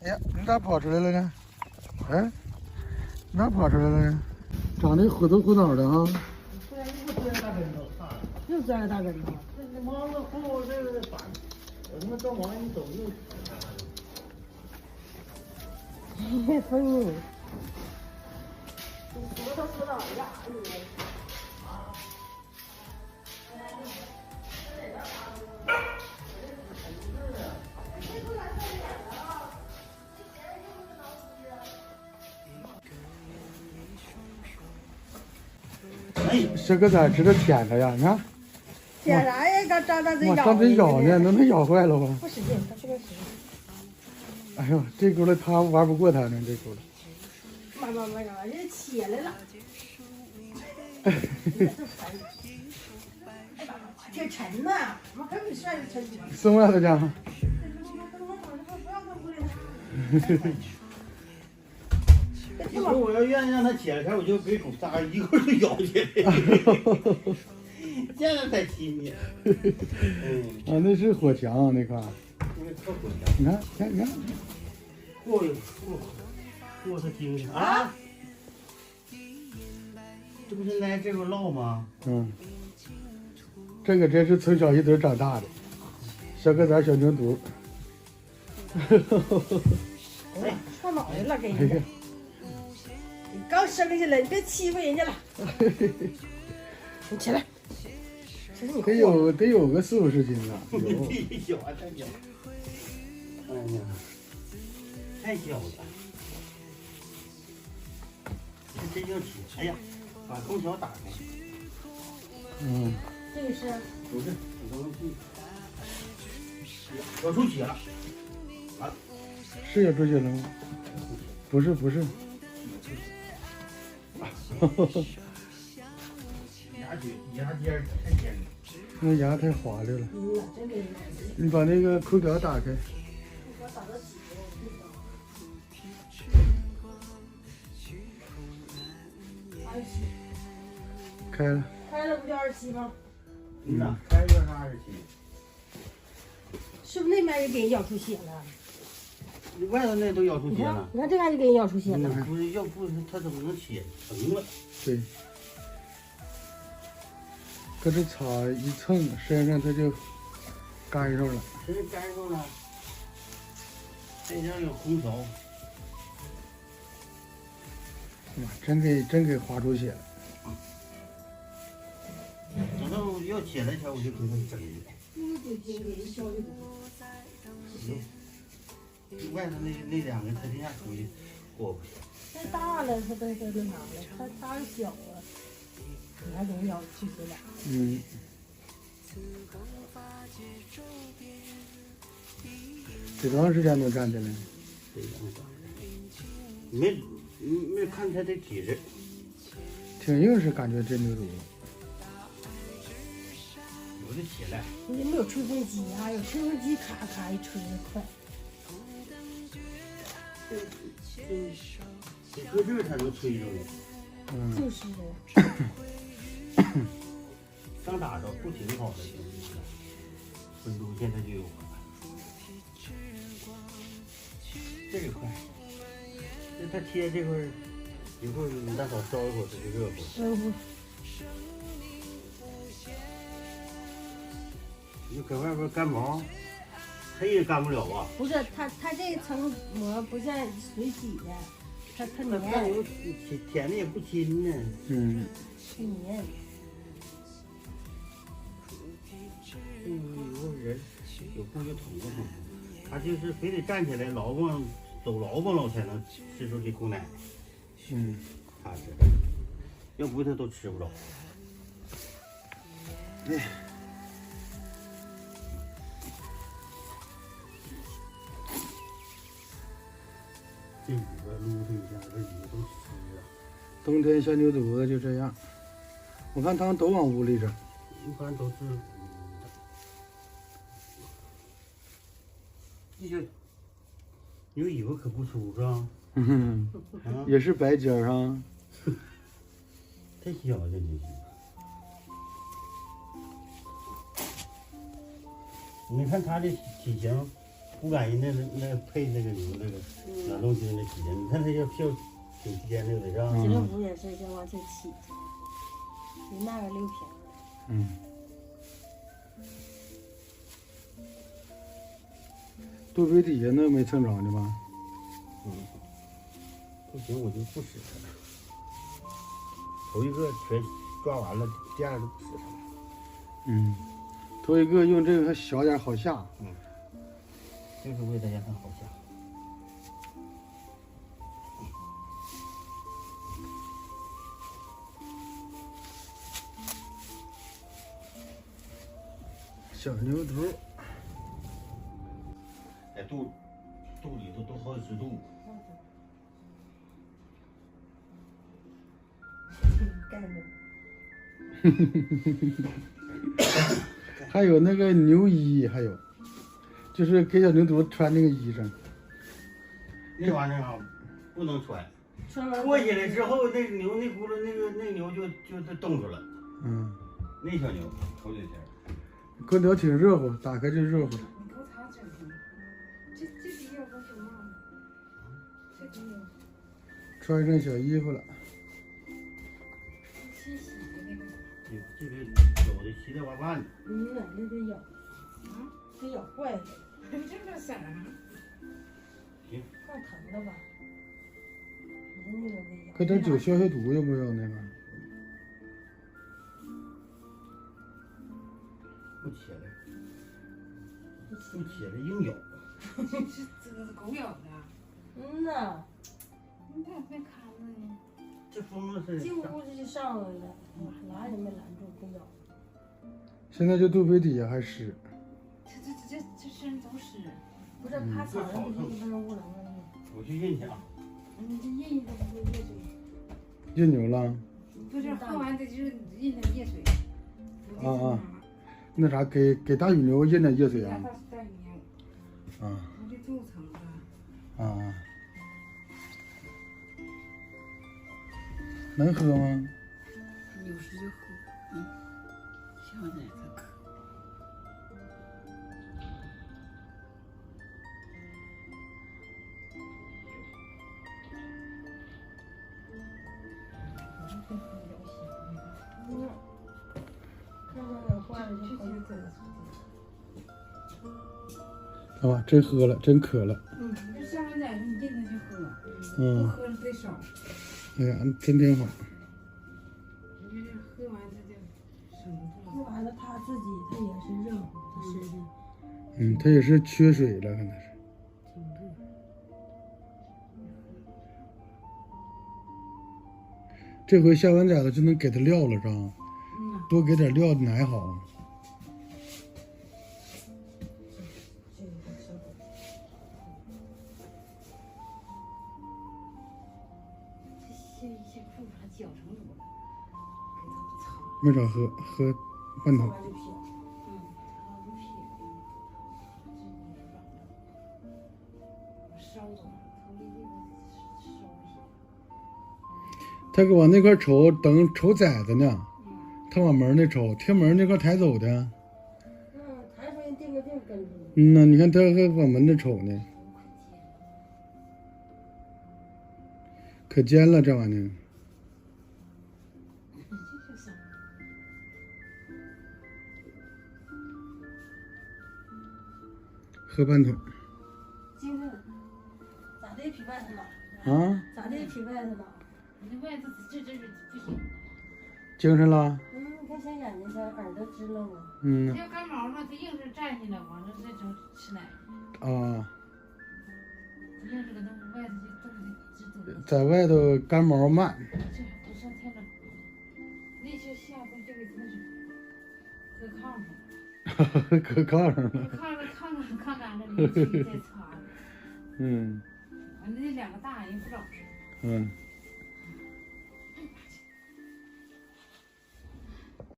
哎呀，你咋跑出来了呢？哎，你咋跑出来了呢？长得虎头虎脑的啊！又钻了大跟头。这忙了后这个反，我他妈正往一走又。疯了！舌头说到呀，小个崽知道舔它呀？你看，舔啥呀？刚张大嘴咬。上嘴咬呢，能咬坏了吧？不使劲，他这边使劲。哎呦，这轱辘他玩不过他呢，这轱辘。慢，这起来了。挺沉呐，我可比帅沉多了。送外头去。一会儿我要愿意让它起来前，我就给狗扎一会儿就咬起来。这样才亲密。啊，那是火墙那块。那个特火墙。你看，你看，过它精神啊！这不是来这块唠吗？这个真是从小一堆长大的，小个崽小牛犊。哎，撞脑袋了，给哎人家。呀，你刚生下来，你别欺负人家了。你起来。这是你得有个40-50斤了。小啊，太小。哎呀，太小了。这真要起！哎呀，把空调打开。这个是不是，我刚刚去。要出血了。完了。是要出血了吗？不是。牙尖太尖了。那牙太滑溜了。真给人。你把那个空调打开。我打到起开了。开了不就27吗？呐，开就是27。是不是那边也给人咬出血了？你外头那都咬出你看血了。，你看这嘎就给人咬出血了。不是，要不是它怎么能血疼了？对。搁这擦一蹭，身上它就干上了。这是干上了。这上有空调。哇，真给划出血了。等到要起来前，我就给它整一个。外头那两个，它这样出去过不去。太大了，它都那啥了，它是小啊，你还给人咬出血了。得多长时间能站起来？没看它的体质。挺硬实，感觉这牛犊。有的起来。人家没有吹风机啊，有吹风机咔咔一吹的快。得搁这儿才能吹着呢。就是的。刚打着不挺好的，温度现在就有了。这个快，那它贴这块儿，一会儿你大嫂烧一会儿，它就热乎。你搁外边干毛，黑也干不了吧？不是，它这层膜不像水洗的，它那黏，有舔的也不亲呢。挺黏。有个人有空就捅过捅，他就是非得站起来劳动走劳动了才能吃出这口奶。他是，要不他都吃不着。这尾巴撸它一下，这尾巴都湿了。冬天小牛犊子就这样，我看他们都往屋里整。一般都是，这些牛尾巴可不粗是吧？也是白尖儿啊。太小了，这牛尾巴。你看它这体型，骨感人那配那个牛那个冷冻精那鸡蛋，你看它要挺提前那个是吧？鸡肉脯也是先往前起，比那个溜平了。嗯。肚皮底下那没蹭着呢吧？不行我就不使它了。头一个全抓完了，第二个不使它了。嗯，头一个用这个还小点好下。就是为了让它好下。小牛犊，在肚里头都好几十度。盖着。还有那个牛衣，还有就是给小牛犊穿那个衣裳。那玩意儿啊，不能穿。脱下来之后，那牛那轱辘那牛就冻住了。那小牛头几天。空调挺热乎，打开就热乎。你给我擦整的，这比要不行吗？这个有穿上小衣服了。清洗的那个。这个有的稀里哇哇的。那得咬，得咬坏了，这个色儿啊。行。怪疼的吧？那个得咬。搁点酒消消毒，要不要那个？不起来，不起来硬咬。这个是狗咬的。呐，你咋没看着呢？这风是。进屋就上来了，拦也没拦住，不咬。现在就肚皮底下还湿。这身都湿。不是趴草上不就1分钟不能了吗？我去印去啊。你这印都不会噎嘴。印牛了？不是喝完的就是印的噎嘴。啊。那啥，给大羽牛印点热水啊？大羽牛。啊。我这肚疼的。啊。能喝吗？有时就喝，小奶才渴。好吧，真喝了，真渴了。这下完奶你印着就喝，不喝了得少。哎呀，真挺好。你这喝完它就省不住。喝完了他自己他也是热乎，他身上。他也是缺水了，可能是。挺热。这回下完崽子就能给它料了，是吧？多给点料奶好。这裤衩绞成多了，给它们擦。没少喝半桶。擦完就撇。烧的，头里那个烧一些。他搁往那块瞅，等瞅崽子呢。他往门那瞅，天门那块抬走的。抬出去定个定跟住。呐，你看他还往门那瞅呢。可尖了，这玩意儿。喝半桶。精神，咋的？比外头老。啊？咋的？比外头老。你外头这不行。精神了？你看小眼睛，小耳朵支棱了。它要干毛嘛，它硬是站起来，完了这种吃奶。啊。硬是搁那外头就冻的直哆嗦。在外头干毛慢。这不上天冷，那些下边这个真是搁炕上。搁炕上了。炕干了，你去再擦。完了那两个大人不找事。